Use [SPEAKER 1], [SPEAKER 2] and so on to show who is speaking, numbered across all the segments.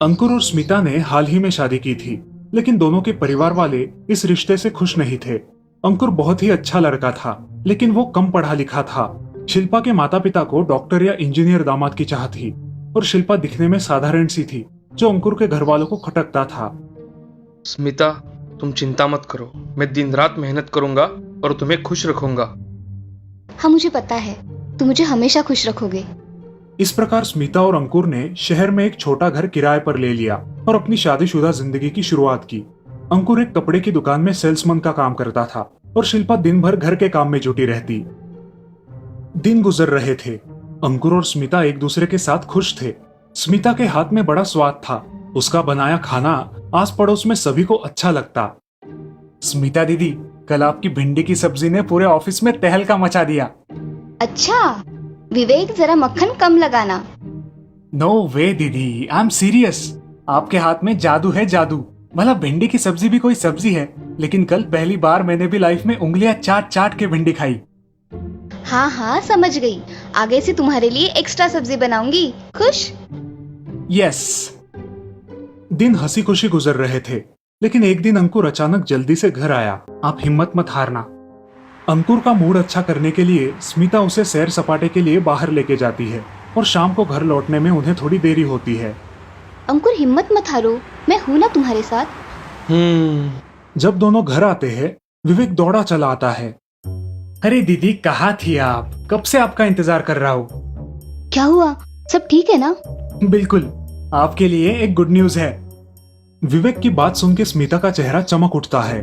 [SPEAKER 1] अंकुर और स्मिता ने हाल ही में शादी की थी, लेकिन दोनों के परिवार वाले इस रिश्ते से खुश नहीं थे। अंकुर बहुत ही अच्छा लड़का था, लेकिन वो कम पढ़ा लिखा था। शिल्पा के माता पिता को डॉक्टर या इंजीनियर दामाद की चाह थी, और शिल्पा दिखने में साधारण सी थी, जो अंकुर के घर वालों को खटकता था।
[SPEAKER 2] स्मिता, तुम चिंता मत करो। मैं दिन रात मेहनत करूंगा और तुम्हें खुश रखूंगा।
[SPEAKER 3] हाँ, मुझे पता है तुम मुझे हमेशा खुश रखोगे।
[SPEAKER 1] इस प्रकार स्मिता और अंकुर ने शहर में एक छोटा घर किराए पर ले लिया और अपनी शादीशुदा जिंदगी की शुरुआत की। अंकुर एक कपड़े की दुकान में सेल्समैन का काम करता था और शिल्पा दिन भर घर के काम में जुटी रहती। दिन गुजर रहे थे। अंकुर और स्मिता एक दूसरे के साथ खुश थे। स्मिता के हाथ में बड़ा स्वाद था। उसका बनाया खाना आस पड़ोस में सभी को अच्छा लगता। स्मिता दीदी, कल आपकी भिंडी की सब्जी ने पूरे ऑफिस में तहलका मचा दिया।
[SPEAKER 3] अच्छा विवेक, जरा मक्खन कम लगाना।
[SPEAKER 1] नो वे दीदी, आई एम सीरियस। आपके हाथ में जादू है, जादू। भला भिंडी की सब्जी भी कोई सब्जी है, लेकिन कल पहली बार मैंने भी लाइफ में उंगलियां चाट चाट के भिंडी खाई।
[SPEAKER 3] हाँ हाँ, समझ गई। आगे से तुम्हारे लिए एक्स्ट्रा सब्जी बनाऊंगी। खुश?
[SPEAKER 1] यस। दिन हंसी खुशी गुजर रहे थे, लेकिन एक दिन अंकुर अचानक जल्दी से घर आया। आप हिम्मत मत हारना। अंकुर का मूड अच्छा करने के लिए स्मिता उसे सैर सपाटे के लिए बाहर लेके जाती है, और शाम को घर लौटने में उन्हें थोड़ी देरी होती है।
[SPEAKER 3] अंकुर, हिम्मत मत हारो, मैं हूं ना तुम्हारे साथ।
[SPEAKER 1] जब दोनों घर आते हैं, विवेक दौड़ा चला आता है। अरे दीदी, कहाँ थी आप? कब से आपका इंतजार कर रहा हूँ।
[SPEAKER 3] क्या हुआ? सब ठीक है ना?
[SPEAKER 1] बिल्कुल, आपके लिए एक गुड न्यूज है। विवेक की बात सुन के स्मिता का चेहरा चमक उठता है।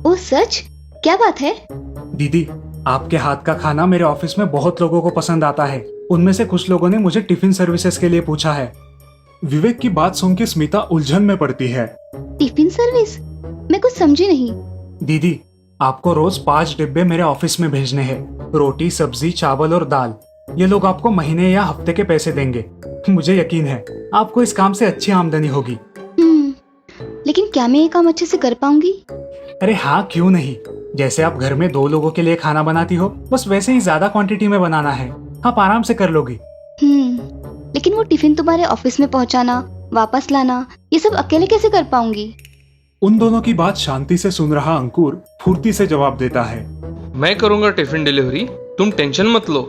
[SPEAKER 3] ओ सच? क्या बात है?
[SPEAKER 1] दीदी, आपके हाथ का खाना मेरे ऑफिस में बहुत लोगों को पसंद आता है। उनमें से कुछ लोगों ने मुझे टिफिन सर्विसेज के लिए पूछा है। विवेक की बात सुन के स्मिता उलझन में पड़ती है।
[SPEAKER 3] Tiffin service? मैं कुछ समझी नहीं।
[SPEAKER 1] दीदी, आपको रोज 5 डिब्बे मेरे ऑफिस में भेजने हैं। रोटी, सब्जी, चावल और दाल। ये लोग आपको महीने या हफ्ते के पैसे देंगे। मुझे यकीन है आपको इस काम से अच्छी आमदनी होगी।
[SPEAKER 3] लेकिन क्या मैं ये काम अच्छे से कर पाऊंगी?
[SPEAKER 1] अरे हाँ, क्यों नहीं। जैसे आप घर में 2 लोगों के लिए खाना बनाती हो, बस वैसे ही ज्यादा क्वांटिटी में बनाना है। आप आराम से कर लोगी।
[SPEAKER 3] लेकिन वो टिफिन तुम्हारे ऑफिस में पहुंचाना, वापस लाना, ये सब अकेले कैसे कर पाऊंगी?
[SPEAKER 1] उन दोनों की बात शांति से सुन रहा अंकुर फुर्ती से जवाब देता है।
[SPEAKER 2] मैं करूंगा टिफिन डिलीवरी, तुम टेंशन मत लो।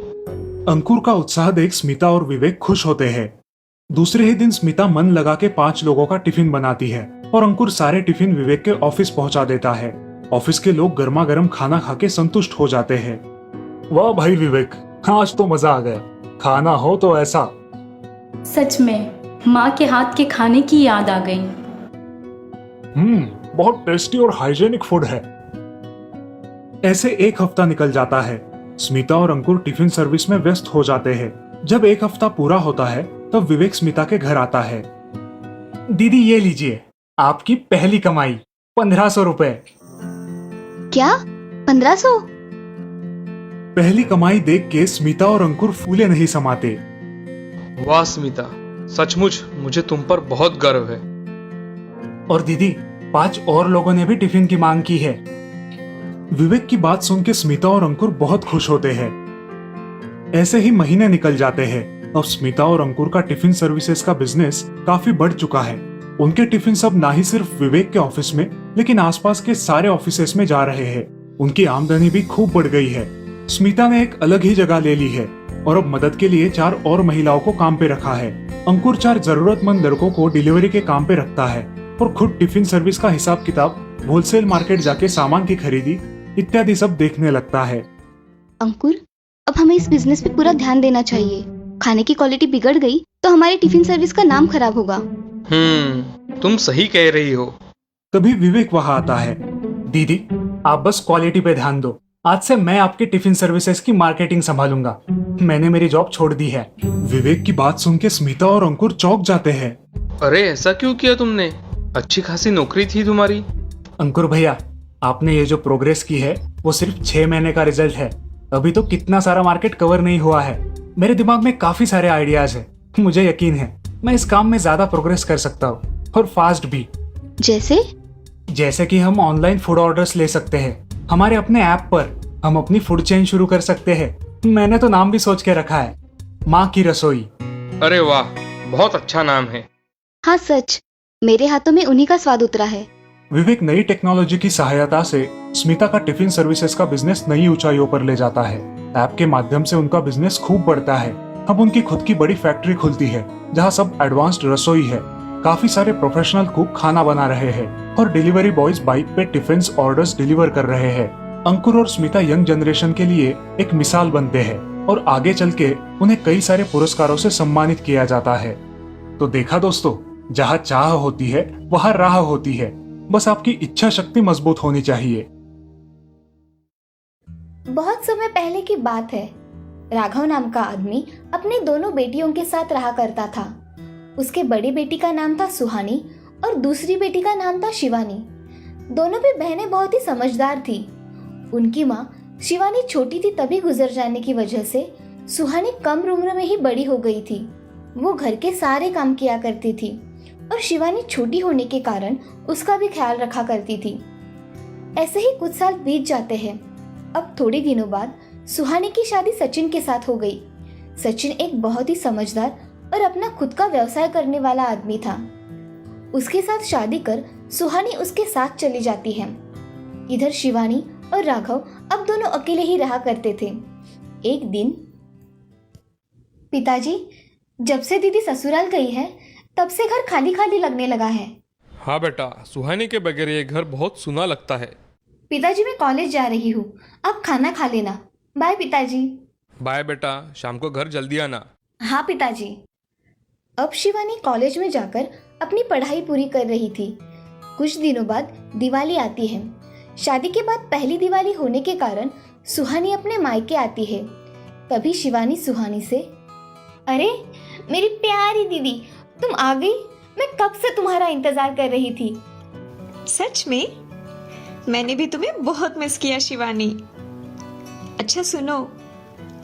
[SPEAKER 1] अंकुर का उत्साह देख स्मिता और विवेक खुश होते हैं। दूसरे ही दिन स्मिता मन लगा के 5 लोगों का टिफिन बनाती है, और अंकुर सारे टिफिन विवेक के ऑफिस पहुंचा देता है। ऑफिस के लोग गर्मा गर्म खाना खा के संतुष्ट हो जाते हैं। वाह भाई विवेक, आज तो मजा आ गया। खाना हो तो ऐसा।
[SPEAKER 4] सच में माँ के हाथ के खाने की याद आ गई।
[SPEAKER 1] बहुत टेस्टी और हाइजेनिक फूड है। ऐसे एक हफ्ता निकल जाता है। स्मिता और अंकुर टिफिन सर्विस में व्यस्त हो जाते हैं। जब एक हफ्ता पूरा होता है, तब विवेक स्मिता के घर आता है। दीदी, ये लीजिए आपकी पहली कमाई, 1500 रुपए।
[SPEAKER 3] क्या? 1500?
[SPEAKER 1] पहली कमाई देख के स्मिता और अंकुर फूले नहीं समाते।
[SPEAKER 2] वाह स्मिता, सचमुच मुझे तुम पर बहुत गर्व है।
[SPEAKER 1] और दीदी, 5 और लोगों ने भी टिफिन की मांग की है। विवेक की बात सुन के स्मिता और अंकुर बहुत खुश होते हैं। ऐसे ही महीने निकल जाते हैं। अब स्मिता और अंकुर का टिफिन सर्विसेज का बिजनेस काफी बढ़ चुका है। उनके टिफिन सब ना ही सिर्फ विवेक के ऑफिस में, लेकिन आसपास के सारे ऑफिसेस में जा रहे हैं। उनकी आमदनी भी खूब बढ़ गई है। स्मिता ने एक अलग ही जगह ले ली है, और अब मदद के लिए 4 और महिलाओं को काम पे रखा है। अंकुर 4 जरूरतमंद लड़कों को डिलीवरी के काम पे रखता है, और खुद टिफिन सर्विस का हिसाब किताब, होलसेल मार्केट जाके सामान की खरीदी इत्यादि सब देखने लगता है।
[SPEAKER 3] अंकुर, अब हमें इस बिजनेस पे पूरा ध्यान देना चाहिए। खाने की क्वालिटी बिगड़ गई तो हमारी टिफिन सर्विस का नाम खराब होगा।
[SPEAKER 2] तुम सही कह रही हो।
[SPEAKER 1] तभी विवेक वहां आता है। दीदी, आप बस क्वालिटी पे ध्यान दो। आज से मैं आपके टिफिन सर्विसेज की मार्केटिंग संभालूंगा। मैंने मेरी जॉब छोड़ दी है। विवेक की बात सुन के स्मिता और अंकुर चौंक जाते हैं।
[SPEAKER 2] अरे ऐसा क्यों किया तुमने? अच्छी खासी नौकरी थी तुम्हारी।
[SPEAKER 1] अंकुर भैया, आपने ये जो प्रोग्रेस की है वो सिर्फ 6 महीने का रिजल्ट है। अभी तो कितना सारा मार्केट कवर नहीं हुआ है। मेरे दिमाग में काफी सारे आइडियाज है। मुझे यकीन है मैं इस काम में ज्यादा प्रोग्रेस कर सकता हूँ, और फास्ट भी।
[SPEAKER 3] जैसे
[SPEAKER 1] कि हम ऑनलाइन फूड ऑर्डर्स ले सकते हैं। हमारे अपने ऐप पर हम अपनी फूड चेन शुरू कर सकते हैं। मैंने तो नाम भी सोच के रखा है, माँ की रसोई।
[SPEAKER 2] अरे वाह, बहुत अच्छा नाम है।
[SPEAKER 3] हाँ सच, मेरे हाथों में उन्हीं का स्वाद उतरा है।
[SPEAKER 1] विवेक नई टेक्नोलॉजी की सहायता से स्मिता का टिफिन सर्विसेज का बिजनेस नई ऊंचाइयों पर ले जाता है। ऐप के माध्यम से उनका बिजनेस खूब बढ़ता है। अब उनकी खुद की बड़ी फैक्ट्री खुलती है जहां सब एडवांस्ड रसोई है। काफी सारे प्रोफेशनल कुक खाना बना रहे हैं और डिलीवरी बॉयज बाइक पे टिफिन ऑर्डर्स डिलीवर कर रहे हैं। अंकुर और स्मिता यंग जनरेशन के लिए एक मिसाल बनते हैं और आगे चल के उन्हें कई सारे पुरस्कारों से सम्मानित किया जाता है। तो देखा दोस्तों, जहाँ चाह होती है वहाँ राह होती है, बस आपकी इच्छा शक्ति मजबूत होनी चाहिए।
[SPEAKER 5] बहुत समय पहले की बात है। राघव नाम का आदमी अपने दोनों बेटियों के साथ रहा करता था। उसके बड़ी बेटी का नाम था सुहानी और दूसरी बेटी का नाम था शिवानी। दोनों भी बहनें बहुत ही समझदार थी। उनकी माँ शिवानी छोटी थी तभी गुजर जाने की वजह से सुहानी कम उम्र में ही बड़ी हो गई थी। वो घर के सारे काम किया करती थी और शिवानी छोटी होने के कारण उसका भी ख्याल रखा करती थी। ऐसे ही कुछ साल बीत जाते हैं। अब थोड़े दिनों बाद सुहानी की शादी सचिन के साथ हो गई। सचिन एक बहुत ही समझदार और अपना खुद का व्यवसाय करने वाला आदमी था। उसके साथ शादी कर सुहानी उसके साथ चली जाती है। इधर शिवानी और राघव अब दोनों अकेले ही रहा करते थे। एक दिन, पिताजी, जब से दीदी ससुराल गई है तब से घर खाली खाली लगने लगा है।
[SPEAKER 2] हाँ बेटा, सुहानी के बगैर ये घर बहुत सुना लगता है।
[SPEAKER 5] पिताजी, मैं कॉलेज जा रही हूँ, आप खाना खा लेना। बाय पिताजी।
[SPEAKER 2] बाय बेटा, शाम को घर जल्दी आना।
[SPEAKER 5] हाँ पिताजी। अब शिवानी कॉलेज में जाकर अपनी पढ़ाई पूरी कर रही थी। कुछ दिनों बाद दिवाली आती है। शादी के बाद पहली दिवाली होने के कारण सुहानी अपने मायके आती है। तभी शिवानी सुहानी से, अरे मेरी प्यारी दीदी, तुम आ गई। मैं कब से तुम्हारा इंतजार कर रही थी।
[SPEAKER 6] सच में? मैंने भी तुम्हें बहुत मिस किया शिवानी। अच्छा सुनो,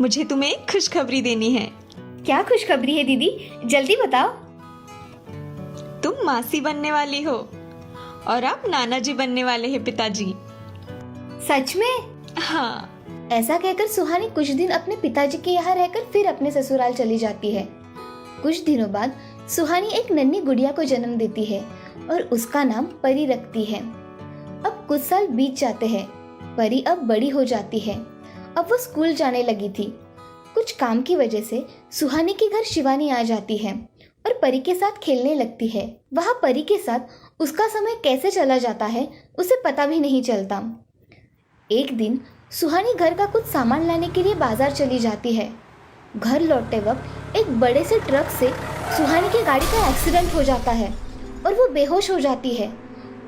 [SPEAKER 6] मुझे तुम्हें एक खुशखबरी देनी है।
[SPEAKER 5] क्या खुशखबरी है दीदी, जल्दी बताओ।
[SPEAKER 6] तुम मासी बनने वाली हो और आप नाना जी बनने वाले हैं पिताजी।
[SPEAKER 5] सच में?
[SPEAKER 6] हाँ।
[SPEAKER 5] ऐसा कहकर सुहानी कुछ दिन अपने पिताजी के यहाँ रहकर फिर अपने ससुराल चली जाती है। कुछ दिनों बाद सुहानी एक नन्ही गुड़िया को जन्म देती है और उसका नाम परी रखती है। अब कुछ साल बीत जाते हैं। परी अब बड़ी हो जाती है। अब वो स्कूल जाने लगी थी। कुछ काम की वजह से सुहानी के घर शिवानी आ जाती है और परी के साथ खेलने लगती है। वहाँ परी के साथ उसका समय कैसे चला जाता है उसे पता भी नहीं चलता। एक दिन सुहानी घर का कुछ सामान लाने के लिए बाजार चली जाती है। घर लौटते वक्त एक बड़े से ट्रक से सुहानी की गाड़ी का एक्सीडेंट हो जाता है और वो बेहोश हो जाती है।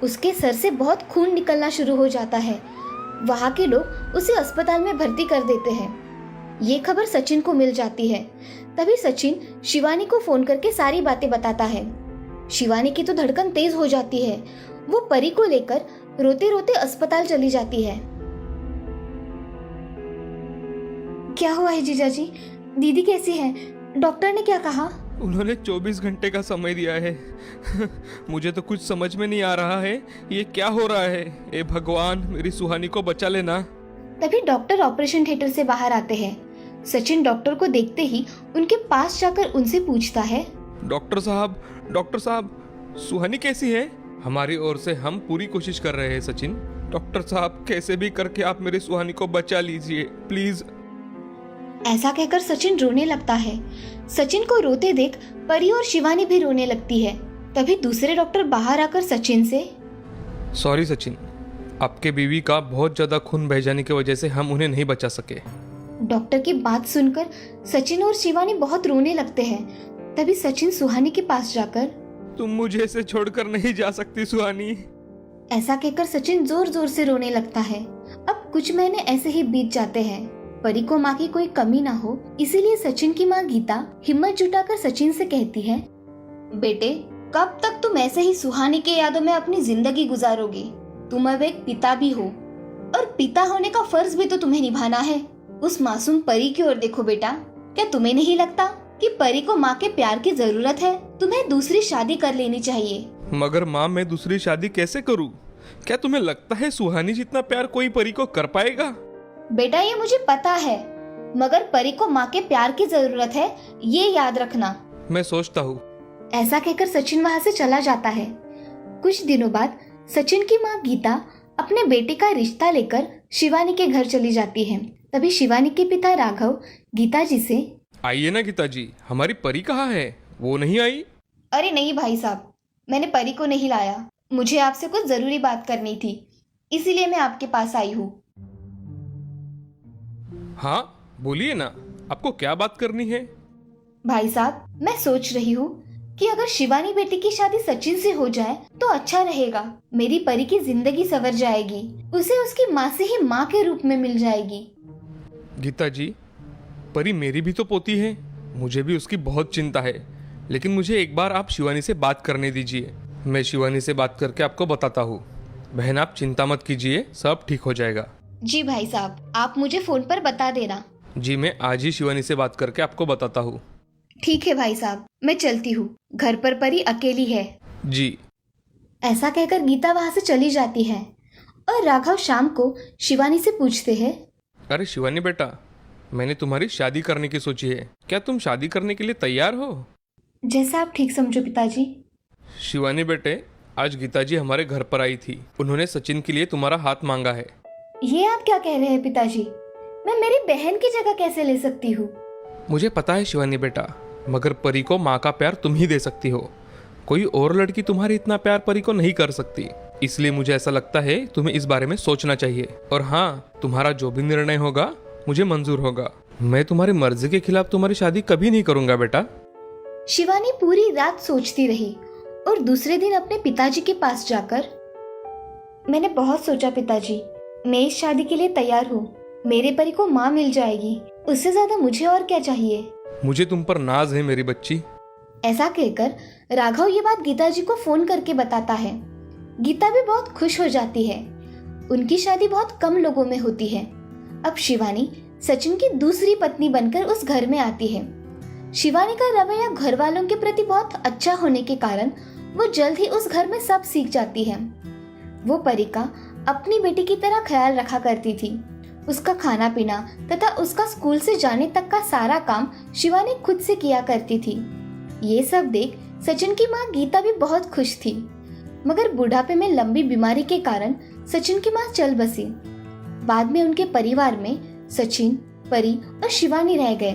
[SPEAKER 5] उसके सर से बहुत खून निकलना शुरू हो जाता है। वहाँ के लोग उसे अस्पताल में भर्ती कर देते हैं। ये खबर सचिन को मिल जाती है। तभी सचिन शिवानी को फोन करके सारी बातें बताता है। शिवानी की तो धड़कन तेज हो जाती है। वो परी को लेकर रोते रोते अस्पताल चली जाती है। क्या हुआ है जीजाजी? दीदी कैसी है? डॉक्टर ने क्या कहा?
[SPEAKER 2] उन्होंने 24 घंटे का समय दिया है। मुझे तो कुछ समझ में नहीं आ रहा है, ये क्या हो रहा है। ए भगवान, मेरी सुहानी को बचा लेना।
[SPEAKER 5] तभी डॉक्टर ऑपरेशन थिएटर से बाहर आते हैं। सचिन डॉक्टर को देखते ही उनके पास जाकर उनसे पूछता है,
[SPEAKER 2] डॉक्टर साहब, सुहानी कैसी है? हमारी ओर से हम पूरी कोशिश कर रहे हैं सचिन। डॉक्टर साहब, कैसे भी करके आप मेरी सुहानी को बचा लीजिए प्लीज।
[SPEAKER 5] ऐसा कहकर सचिन रोने लगता है। सचिन को रोते देख परी और शिवानी भी रोने लगती है। तभी दूसरे डॉक्टर बाहर आकर सचिन से,
[SPEAKER 2] सॉरी सचिन, आपके बीवी का बहुत ज्यादा खून बह जाने की वजह से हम उन्हें नहीं बचा सके।
[SPEAKER 5] डॉक्टर की बात सुनकर सचिन और शिवानी बहुत रोने लगते हैं। तभी सचिन सुहानी के पास जाकर,
[SPEAKER 2] तुम मुझे ऐसे छोड़कर नहीं जा सकती सुहानी।
[SPEAKER 5] ऐसा कहकर सचिन जोर जोर से रोने लगता है। अब कुछ महीने ऐसे ही बीत जाते हैं। परी को माँ की कोई कमी ना हो, इसीलिए सचिन की माँ गीता हिम्मत जुटाकर सचिन से कहती है, बेटे, कब तक तुम ऐसे ही सुहानी के यादों में अपनी जिंदगी गुजारोगे? तुम अब एक पिता भी हो और पिता होने का फर्ज भी तो तुम्हें निभाना है। उस मासूम परी की ओर देखो बेटा। क्या तुम्हें नहीं लगता कि परी को माँ के प्यार की जरूरत है? तुम्हें दूसरी शादी कर लेनी चाहिए।
[SPEAKER 2] मगर माँ, मैं दूसरी शादी कैसे करूँ? क्या तुम्हें लगता है सुहानी जितना प्यार कोई परी को कर पाएगा?
[SPEAKER 5] बेटा, ये मुझे पता है, मगर परी को माँ के प्यार की जरूरत है, ये याद रखना।
[SPEAKER 2] मैं सोचता हूँ
[SPEAKER 5] ऐसा कहकर सचिन वहां से चला जाता है। कुछ दिनों बाद सचिन की माँ गीता अपने बेटे का रिश्ता लेकर शिवानी के घर चली जाती है। तभी शिवानी के पिता राघव गीता जी से,
[SPEAKER 2] आइए ना गीता जी, हमारी परी कहाँ है? वो नहीं आई?
[SPEAKER 5] अरे नहीं भाई साहब, मैंने परी को नहीं लाया। मुझे आपसे कुछ जरूरी बात करनी थी, इसीलिए मैं आपके पास आई हूँ।
[SPEAKER 2] हाँ बोलिए ना, आपको क्या बात करनी है?
[SPEAKER 5] भाई साहब, मैं सोच रही हूँ कि अगर शिवानी बेटी की शादी सचिन से हो जाए तो अच्छा रहेगा। मेरी परी की जिंदगी संवर जाएगी, उसे उसकी माँ से ही माँ के रूप में मिल जाएगी।
[SPEAKER 2] गीता जी, परी मेरी भी तो पोती है, मुझे भी उसकी बहुत चिंता है, लेकिन मुझे एक बार आप शिवानी से बात करने दीजिए। मैं शिवानी से बात करके आपको बताता हूँ। बहन आप चिंता मत कीजिए, सब ठीक हो जाएगा।
[SPEAKER 5] जी भाई साहब, आप मुझे फोन पर बता देना।
[SPEAKER 2] जी मैं आज ही शिवानी से बात करके आपको बताता हूँ।
[SPEAKER 5] ठीक है भाई साहब, मैं चलती हूँ, घर पर परी अकेली है।
[SPEAKER 2] जी।
[SPEAKER 5] ऐसा कहकर गीता वहाँ से चली जाती है और राघव शाम को शिवानी से पूछते हैं,
[SPEAKER 2] अरे शिवानी बेटा, मैंने तुम्हारी शादी करने की सोची है, क्या तुम शादी करने के लिए तैयार हो?
[SPEAKER 5] जैसा आप ठीक समझो पिताजी।
[SPEAKER 2] शिवानी बेटे, आज गीता जी हमारे घर पर आई थी, उन्होंने सचिन के लिए तुम्हारा हाथ मांगा है।
[SPEAKER 5] ये आप क्या कह रहे हैं पिताजी? मैं मेरी बहन की जगह कैसे ले सकती हूँ?
[SPEAKER 2] मुझे पता है शिवानी बेटा, मगर परी को माँ का प्यार तुम ही दे सकती हो। कोई और लड़की तुम्हारी इतना प्यार परी को नहीं कर सकती, इसलिए मुझे ऐसा लगता है तुम्हें इस बारे में सोचना चाहिए। और हाँ, तुम्हारा जो भी निर्णय होगा मुझे मंजूर होगा। मैं तुम्हारी मर्जी के खिलाफ तुम्हारी शादी कभी नहीं करूंगा बेटा।
[SPEAKER 5] शिवानी पूरी रात सोचती रही और दूसरे दिन अपने पिताजी के पास जाकर, मैंने बहुत सोचा पिताजी, मैं इस शादी के लिए तैयार हूँ। मेरे परी को माँ मिल जाएगी, उससे ज्यादा मुझे और क्या चाहिए।
[SPEAKER 2] मुझे तुम पर नाज है मेरी बच्ची।
[SPEAKER 5] ऐसा कहकर राघव ये बात गीता जी को फोन करके बताता है। गीता भी बहुत खुश हो जाती है। उनकी शादी बहुत कम लोगों में होती है। अब शिवानी सचिन की दूसरी पत्नी बनकर उस घर में आती है। शिवानी का रवैया घर वालों के प्रति बहुत अच्छा होने के कारण वो जल्द ही उस घर में सब सीख जाती है। वो परी का अपनी बेटी की तरह ख्याल रखा करती थी। उसका खाना पीना तथा उसका स्कूल से जाने तक का सारा काम शिवानी खुद से किया करती थी। ये सब देख सचिन की माँ गीता भी बहुत खुश थी। मगर बुढ़ापे में लंबी बीमारी के कारण सचिन की माँ चल बसी। बाद में उनके परिवार में सचिन, परी और शिवानी रह गए।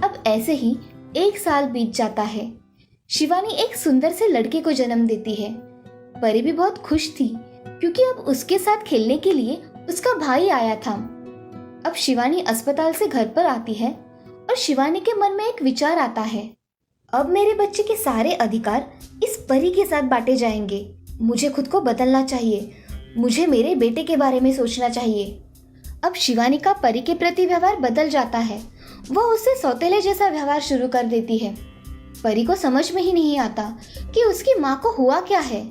[SPEAKER 5] अब ऐसे ही 1 साल बीत जाता है। शिवानी एक सुंदर से लड़के को जन्म देती है। परी भी बहुत खुश थी क्योंकि अब उसके साथ खेलने के लिए उसका भाई आया था। अब शिवानी अस्पताल से घर पर आती है और शिवानी के मन में एक विचार आता है, अब मेरे बच्चे के सारे अधिकार इस परी के साथ बांटे जाएंगे। मुझे खुद को बदलना चाहिए, मुझे मेरे बेटे के बारे में सोचना चाहिए। अब शिवानी का परी के प्रति व्यवहार बदल जाता है। वह उससे सौतेले जैसा व्यवहार शुरू कर देती है। परी को समझ में ही नहीं आता कि उसकी माँ को हुआ क्या है।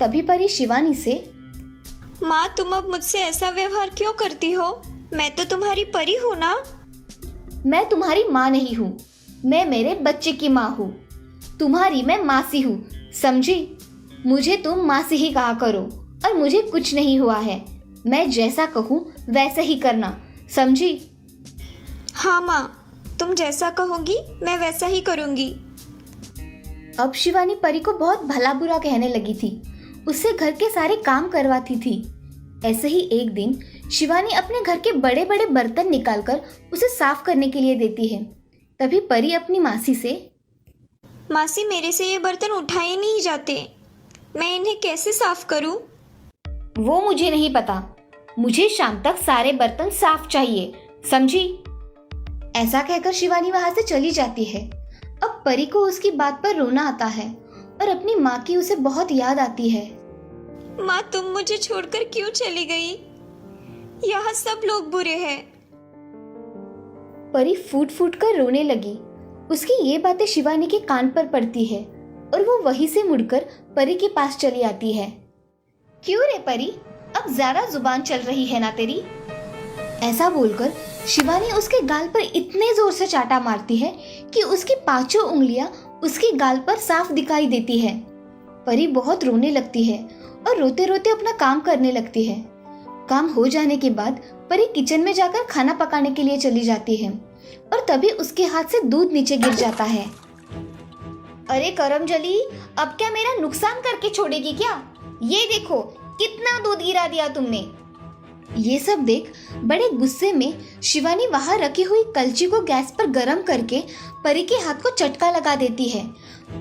[SPEAKER 5] तभी परी शिवानी से,
[SPEAKER 6] माँ तुम अब मुझसे ऐसा व्यवहार क्यों करती हो? मैं तो तुम्हारी परी हूँ ना।
[SPEAKER 5] मैं तुम्हारी माँ नहीं हूँ, मैं मेरे बच्चे की माँ हूँ। तुम्हारी मैं मासी हूँ, समझी? मुझे तुम मासी ही कहा करो और मुझे कुछ नहीं हुआ है। मैं जैसा कहूँ वैसा ही करना, समझी?
[SPEAKER 6] हाँ माँ, तुम जैसा कहोगी मैं वैसा ही करूँगी।
[SPEAKER 5] अब शिवानी परी को बहुत भला बुरा कहने लगी थी। उससे घर के सारे काम करवाती थी। ऐसे ही एक दिन शिवानी अपने घर के बड़े बड़े बर्तन निकालकर उसे साफ करने के लिए देती है। तभी परी अपनी मासी से,
[SPEAKER 6] मासी मेरे से ये बर्तन उठाए नहीं जाते, मैं इन्हें कैसे साफ करूं?
[SPEAKER 5] वो मुझे नहीं पता, मुझे शाम तक सारे बर्तन साफ चाहिए, समझी? ऐसा कहकर शिवानी वहां से चली जाती है। अब परी को उसकी बात पर रोना आता है और अपनी माँ की उसे बहुत याद आती है।
[SPEAKER 6] माँ तुम मुझे छोड़कर क्यों चली गई? यहाँ सब लोग बुरे हैं।
[SPEAKER 5] परी फूट फूट कर रोने लगी। उसकी ये बातें शिवानी के कान पर पड़ती है और वो वहीं से मुड़कर परी के पास चली आती है। क्यों रे परी, अब ज्यादा जुबान चल रही है ना तेरी? ऐसा बोलकर शिवानी उसके गाल पर इतने जोर से चाटा मारती है कि उसकी 5 उंगलियां उसके गाल पर साफ दिखाई देती है। परी बहुत रोने लगती है और रोते रोते अपना काम करने लगती है। काम हो जाने के बाद परी किचन में जाकर खाना पकाने के लिए चली जाती है और तभी उसके हाथ से दूध नीचे गिर जाता है। अरे करमजली, अब क्या मेरा नुकसान करके छोड़ेगी क्या? ये देखो कितना दूध गिरा दिया तुमने। ये सब देख बड़े गुस्से में शिवानी वहां रखी हुई कलची को गैस पर गर्म करके परी के हाथ को चटका लगा देती है।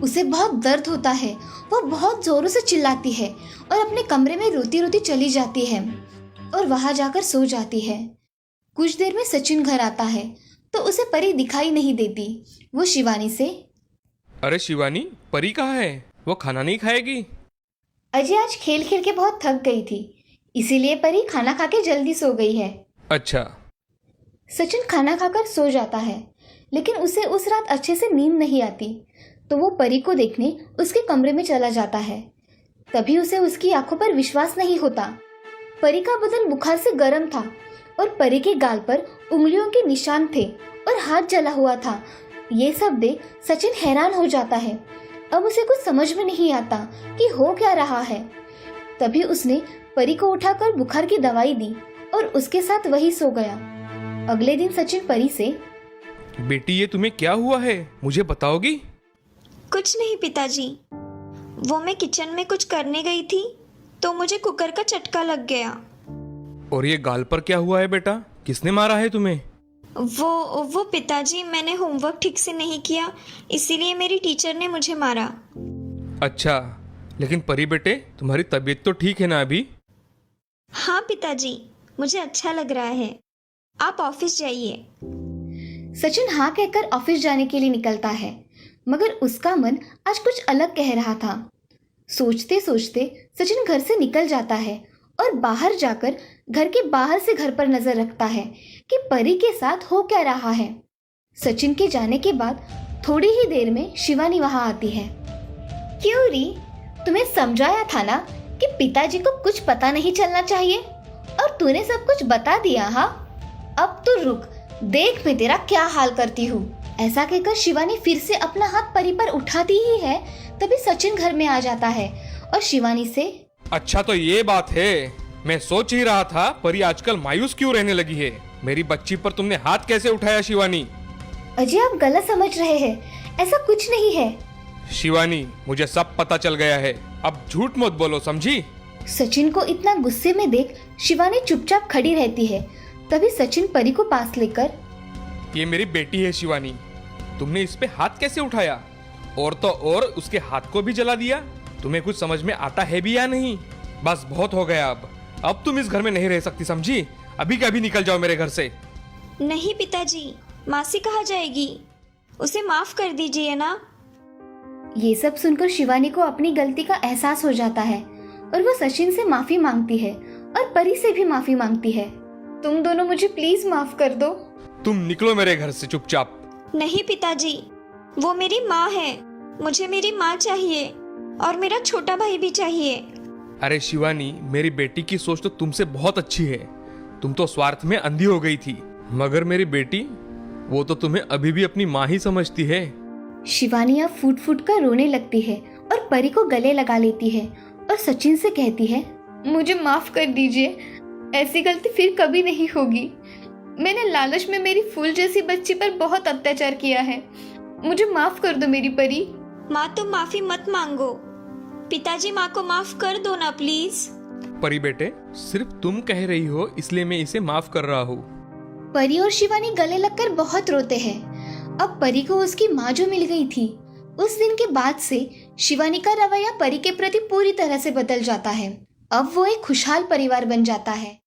[SPEAKER 5] उसे बहुत दर्द होता है। वो बहुत जोरों से चिल्लाती है और अपने कमरे में रोती रोती चली जाती है और वहां जाकर सो जाती है। कुछ देर में सचिन घर आता है तो उसे परी दिखाई नहीं देती। वो शिवानी से,
[SPEAKER 2] अरे शिवानी, परी कहाँ है? वो खाना नहीं खाएगी?
[SPEAKER 5] अजय आज खेल खेल के बहुत थक गई थी, इसीलिए परी खाना खा के जल्दी सो गई है।
[SPEAKER 2] अच्छा।
[SPEAKER 5] सचिन खाना खाकर सो जाता है, लेकिन उसे उस रात अच्छे से नींद नहीं आती, तो वो परी को देखने उसके कमरे में चला जाता है। तभी उसे उसकी आंखों पर विश्वास नहीं होता। परी का बदन बुखार से गर्म था और परी के गाल पर उंगलियों के निशान थे और हाथ जला हुआ था। ये सब देख सचिन हैरान हो जाता है। अब उसे कुछ समझ में नहीं आता कि हो क्या रहा है। तभी उसने परी को उठाकर बुखार की दवाई दी और उसके साथ वही सो गया। अगले दिन सचिन परी से,
[SPEAKER 2] बेटी ये तुम्हें क्या हुआ है, मुझे बताओगी?
[SPEAKER 6] कुछ नहीं पिताजी, वो मैं किचन में कुछ करने गई थी तो मुझे कुकर का चटका लग गया।
[SPEAKER 2] और ये गाल पर क्या हुआ है बेटा? किसने मारा है तुम्हें?
[SPEAKER 6] वो पिताजी, मैंने होमवर्क ठीक से नहीं किया, इसीलिए मेरी टीचर ने मुझे मारा।
[SPEAKER 2] अच्छा, लेकिन परी बेटे, तुम्हारी तबीयत तो ठीक है ना अभी?
[SPEAKER 6] हाँ पिताजी, मुझे अच्छा लग रहा है। आप ऑफिस जाइए।
[SPEAKER 5] सचिन हाँ कहकर ऑफिस जाने के लिए निकलता है, मगर उसका मन आज कुछ अलग कह रहा था। सोचते सोचते सचिन घर से निकल जाता है और बाहर जाकर घर के बाहर से घर पर नजर रखता है कि परी के साथ हो क्या रहा है। सचिन के जाने के बाद थोड़ी ही देर में शिवानी वहां आती है। क्यों री, तुम्हें समझाया था ना कि पिताजी को कुछ पता नहीं चलना चाहिए, और तूने सब कुछ बता दिया। हाँ, अब तो रुक, देख मैं तेरा क्या हाल करती हूँ। ऐसा कहकर शिवानी फिर से अपना हाथ परी पर उठाती ही है, तभी सचिन घर में आ जाता है और शिवानी से,
[SPEAKER 2] अच्छा तो ये बात है। मैं सोच ही रहा था परी आजकल मायूस क्यों रहने लगी है। मेरी बच्ची पर तुमने हाथ कैसे उठाया शिवानी?
[SPEAKER 5] अजय आप गलत समझ रहे हैं, ऐसा कुछ नहीं है।
[SPEAKER 2] शिवानी, मुझे सब पता चल गया है, अब झूठ मत बोलो, समझी?
[SPEAKER 5] सचिन को इतना गुस्से में देख शिवानी चुपचाप खड़ी रहती है। तभी सचिन परी को पास लेकर,
[SPEAKER 2] ये मेरी बेटी है शिवानी, तुमने इस पे हाथ कैसे उठाया? और तो और उसके हाथ को भी जला दिया। तुम्हें कुछ समझ में आता है भी या नहीं? बस बहुत हो गया। अब तुम इस घर में नहीं रह सकती, समझी? अभी के अभी निकल जाओ मेरे घर से।
[SPEAKER 6] नहीं पिताजी, मासी कहाँ जाएगी? उसे माफ कर दीजिए ना।
[SPEAKER 5] ये सब सुनकर शिवानी को अपनी गलती का एहसास हो जाता है और वो सचिन से माफी मांगती है और परी से भी माफी मांगती है। तुम दोनों मुझे प्लीज माफ कर दो।
[SPEAKER 2] तुम निकलो मेरे घर से चुपचाप।
[SPEAKER 6] नहीं पिताजी, वो मेरी माँ है, मुझे मेरी माँ चाहिए और मेरा छोटा भाई भी चाहिए।
[SPEAKER 2] अरे शिवानी, मेरी बेटी की सोच तो तुमसे बहुत अच्छी है। तुम तो स्वार्थ में अंधी हो गई थी, मगर मेरी बेटी, वो तो तुम्हें अभी भी अपनी माँ ही समझती है।
[SPEAKER 5] शिवानी अब फूट फूट कर रोने लगती है और परी को गले लगा लेती है और सचिन से कहती है, मुझे माफ कर दीजिए, ऐसी गलती फिर कभी नहीं होगी। मैंने लालच में मेरी फूल जैसी बच्ची पर बहुत अत्याचार किया है, मुझे माफ कर दो मेरी परी।
[SPEAKER 6] माँ तुम माफी मत मांगो, पिताजी माँ को माफ कर दो ना प्लीज।
[SPEAKER 2] परी बेटे, सिर्फ तुम कह रही हो इसलिए मैं इसे माफ कर रहा हूँ।
[SPEAKER 5] परी और शिवानी गले लगकर बहुत रोते हैं। अब परी को उसकी माँ जो मिल गई थी, उस दिन के बाद से शिवानी का रवैया परी के प्रति पूरी तरह से बदल जाता है। अब वो एक खुशहाल परिवार बन जाता है।